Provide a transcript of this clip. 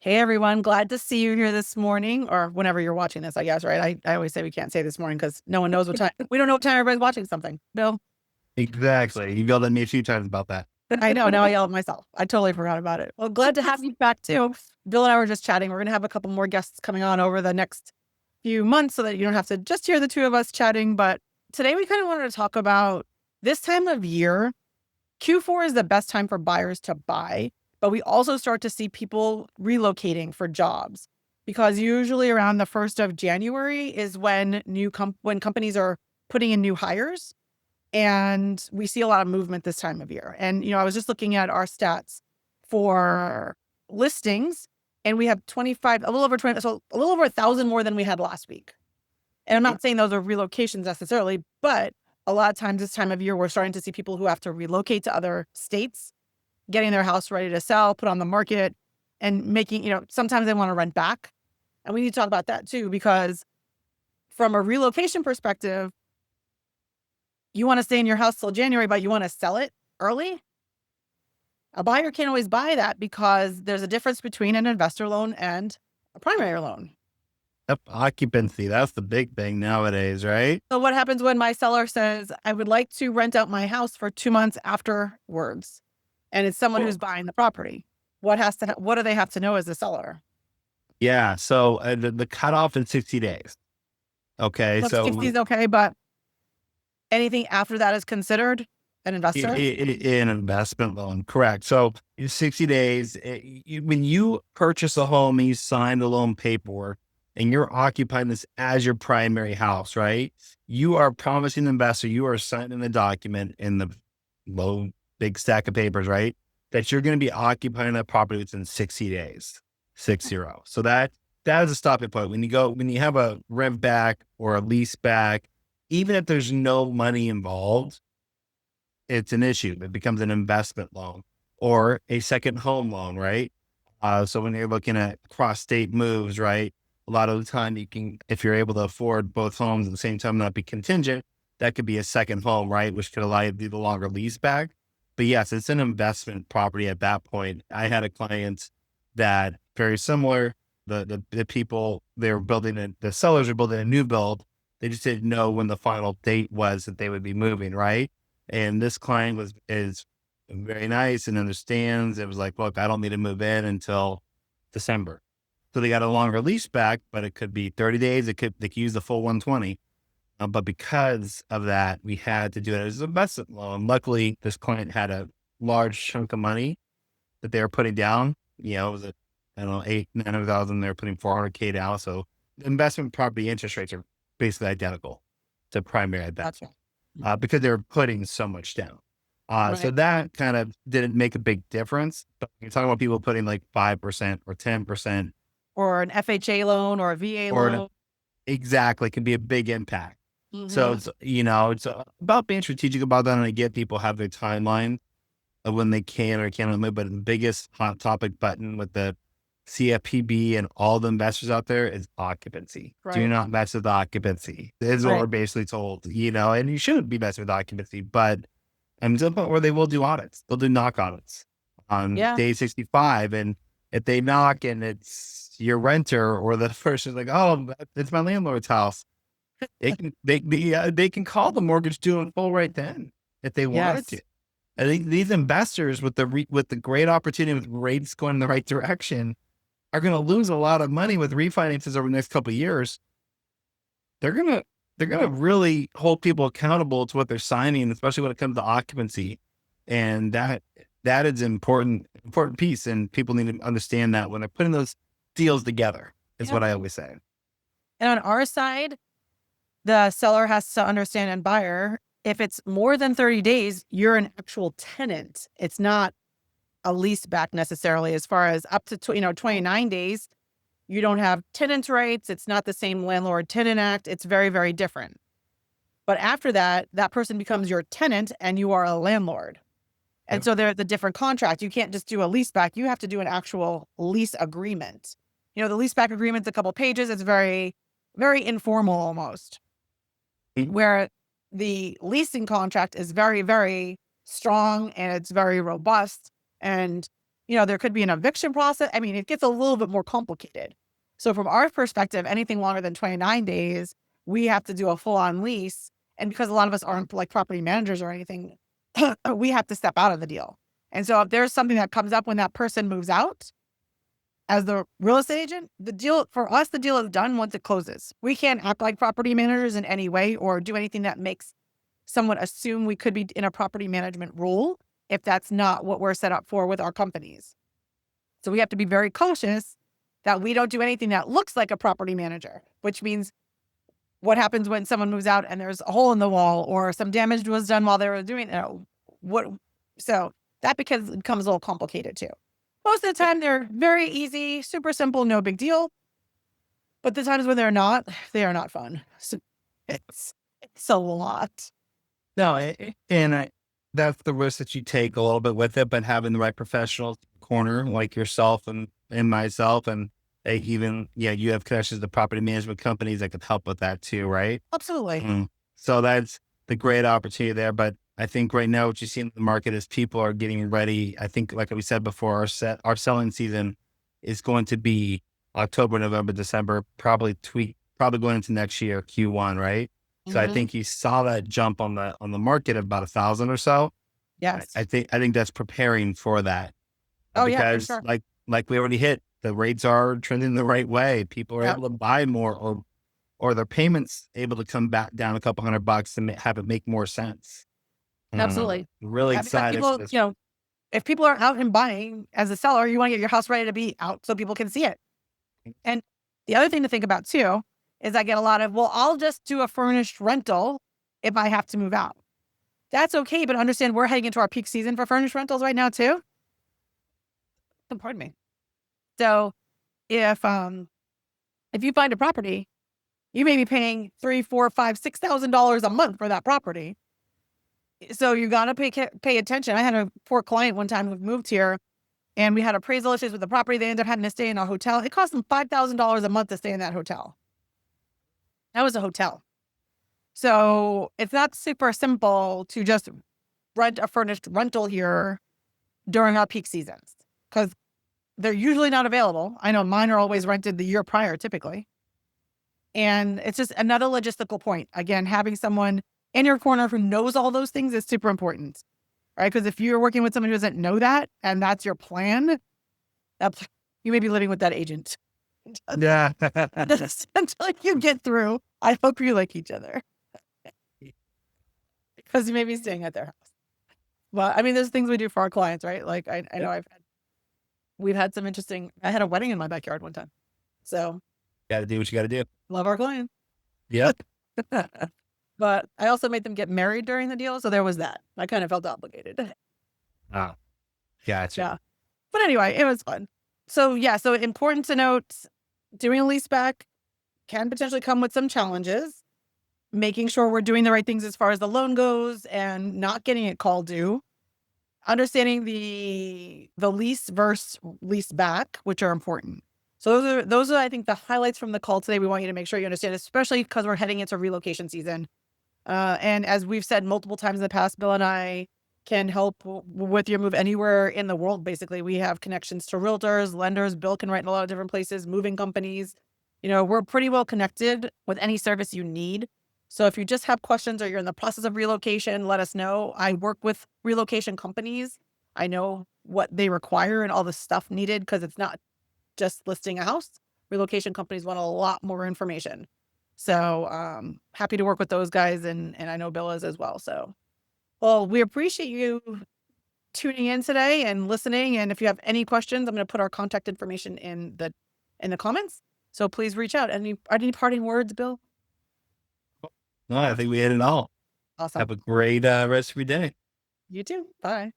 Hey everyone, glad to see you here this morning or whenever you're watching this, I guess, right? I always say we can't say this morning because no one knows what time. We don't know what time everybody's watching something. Bill, Exactly. You yelled at me a few times about that. I know. Now I yell at myself. I totally forgot about it. Well, glad to have you back too. Bill and I were just chatting. We're going to have a couple more guests coming on over the next few months so that you don't have to just hear the two of us chatting. But today we kind of wanted to talk about this time of year. Q4 is the best time for buyers to buy, but we also start to see people relocating for jobs because usually around the 1st of January is when when companies are putting in new hires, and we see a lot of movement this time of year. And I was just looking at our stats for listings, and we have 25, a little over 20, so a little over 1,000 more than we had last week. And I'm not saying those are relocations necessarily, but a lot of times this time of year, we're starting to see people who have to relocate to other states, getting their house ready to sell, put on the market, and making, sometimes they want to rent back. And we need to talk about that too, because from a relocation perspective, you want to stay in your house till January, but you want to sell it early. A buyer can't always buy that because there's a difference between an investor loan and a primary loan. Yep. Occupancy. That's the big thing nowadays, right? So what happens when my seller says, I would like to rent out my house for 2 months afterwards, and it's someone who's Well, buying the property? What do they have to know as a seller? yeah. So the cutoff in 60 days. Okay. Look, 60 So is okay, but anything after that is considered an investor? an investment loan, correct. So in 60 days, when you purchase a home and you sign the loan paperwork and you're occupying this as your primary house, right? You are promising the investor, you are signing the document in the low, big stack of papers, right? That you're going to be occupying that property within 60 days, 60. So that is a stopping point. When you have a rent back or a lease back, even if there's no money involved, it's an issue. It becomes an investment loan or a second home loan, right? So when you're looking at cross state moves, right? A lot of the time you can, if you're able to afford both homes at the same time, not be contingent, that could be a second home, right? Which could allow you to do the longer lease back. But yes, it's an investment property at that point. I had a client that very similar. The people they were building the sellers were building a new build. They just didn't know when the final date was that they would be moving, right? And this client is very nice and understands. It was like, look, I don't need to move in until December. So they got a longer lease back, but it could be 30 days. They could use the full 120. But because of that, we had to do it as an investment loan. Luckily, this client had a large chunk of money that they were putting down. It was I don't know, 900,000. They're putting 400K down. So the investment property interest rates are basically identical to primary at that Gotcha. because they were putting so much down. So Right. that kind of didn't make a big difference. But you're talking about people putting like 5% or 10% Or an FHA loan or a VA or loan. exactly can be a big impact. So Hmm. it's about being strategic about that. And I get people have their timeline of when they can or cannot move, but the biggest hot topic button with the CFPB and all the investors out there is occupancy. Do Right. not mess with occupancy. This is what Right. we're basically told, and you shouldn't be messing with occupancy, but I'm to the point where they will do audits. They'll do knock audits on Yeah. day 65. And if they knock and it's your renter or the person's like, oh, it's my landlord's house, they can call the mortgage due in full right then if they wanted to. Yes. I think these investors with with the great opportunity with rates going in the right direction are going to lose a lot of money with refinances over the next couple of years. They're going to really hold people accountable to what they're signing, especially when it comes to occupancy. And that is important piece. And people need to understand that when they're putting those deals together is Yeah. what I always say. And on our side, the seller has to understand, and buyer, if it's more than 30 days, you're an actual tenant. It's not a lease back necessarily. As far as up to 29 days, you don't have tenant rights. It's not the same landlord tenant act. It's very, very different. But after that, that person becomes your tenant and you are a landlord. And Yep. so there's a different contract. You can't just do a lease back. You have to do an actual lease agreement. The lease back agreement's a couple pages. It's very, very informal almost, Mhm. where the leasing contract is very, very strong and it's very robust. And, there could be an eviction process. I mean, it gets a little bit more complicated. So from our perspective, anything longer than 29 days, we have to do a full on lease. And because a lot of us aren't like property managers or anything, we have to step out of the deal. And so if there's something that comes up when that person moves out, as the real estate agent, the deal for us, the deal is done once it closes. We can't act like property managers in any way or do anything that makes someone assume we could be in a property management role if that's not what we're set up for with our companies. So we have to be very cautious that we don't do anything that looks like a property manager, which means what happens when someone moves out and there's a hole in the wall or some damage was done while they were doing it. So that becomes a little complicated too. Most of the time, they're very easy, super simple, no big deal. But the times when they are not fun. So it's a lot. No, that's the risk that you take a little bit with it, but having the right professional corner like yourself and myself, and you have connections to property management companies that could help with that too, right? Absolutely. So that's the great opportunity there. But I think right now what you see in the market is people are getting ready. I think, like we said before, our selling season is going to be October, November, December, probably going into next year, Q1, right? So I think you saw that jump on the market of about 1,000 or so. Yes. I think that's preparing for that. Oh, because yeah, for sure. like we already hit, the rates are trending the right way. People are Yep. able to buy more, or their payments able to come back down a couple $100 to have it make more sense. Absolutely. Really Yeah, because excited for people, this. if people are out and buying as a seller, you want to get your house ready to be out so people can see it. And the other thing to think about too is I get a lot of, well, I'll just do a furnished rental if I have to move out. That's okay, but understand we're heading into our peak season for furnished rentals right now too. Pardon me. So if you find a property, you may be paying $3,000, $4,000, $5,000, $6,000 a month for that property. So you gotta pay attention. I had a poor client one time who moved here, and we had appraisal issues with the property. They ended up having to stay in a hotel. It cost them $5,000 a month to stay in that hotel. That was a hotel. So it's not super simple to just rent a furnished rental here during our peak seasons because they're usually not available. I know mine are always rented the year prior, typically. And it's just another logistical point. Again, having someone in your corner who knows all those things is super important, right? Because if you're working with someone who doesn't know that and that's your plan, you may be living with that agent. Yeah. Until you get through. I hope you like each other because you may be staying at their house. Well, I mean, there's things we do for our clients, right? Like I know we've had some interesting. I had a wedding in my backyard one time, so Got to do what you got to do. love our clients. Yep. But I also made them get married during the deal, so there was that. I kind of felt obligated. Oh, gotcha. Yeah. But anyway, it was fun. So yeah, so important to note, doing a leaseback can potentially come with some challenges. Making sure we're doing the right things as far as the loan goes and not getting it called due. Understanding the lease versus lease back, which are important. So those are I think the highlights from the call today. We want you to make sure you understand, especially because we're heading into relocation season. And as we've said multiple times in the past, Bill and I can help with your move anywhere in the world. Basically, we have connections to realtors, lenders. Bill can write in a lot of different places, moving companies. We're pretty well connected with any service you need. So if you just have questions or you're in the process of relocation, let us know. I work with relocation companies. I know what they require and all the stuff needed because it's not just listing a house. Relocation companies want a lot more information. So happy to work with those guys, and I know Bill is as well. So, well, we appreciate you tuning in today and listening. And if you have any questions, I'm going to put our contact information in the comments. So please reach out. Any parting words, Bill? No, I think we hit it all. Awesome. Have a great rest of your day. You too. Bye.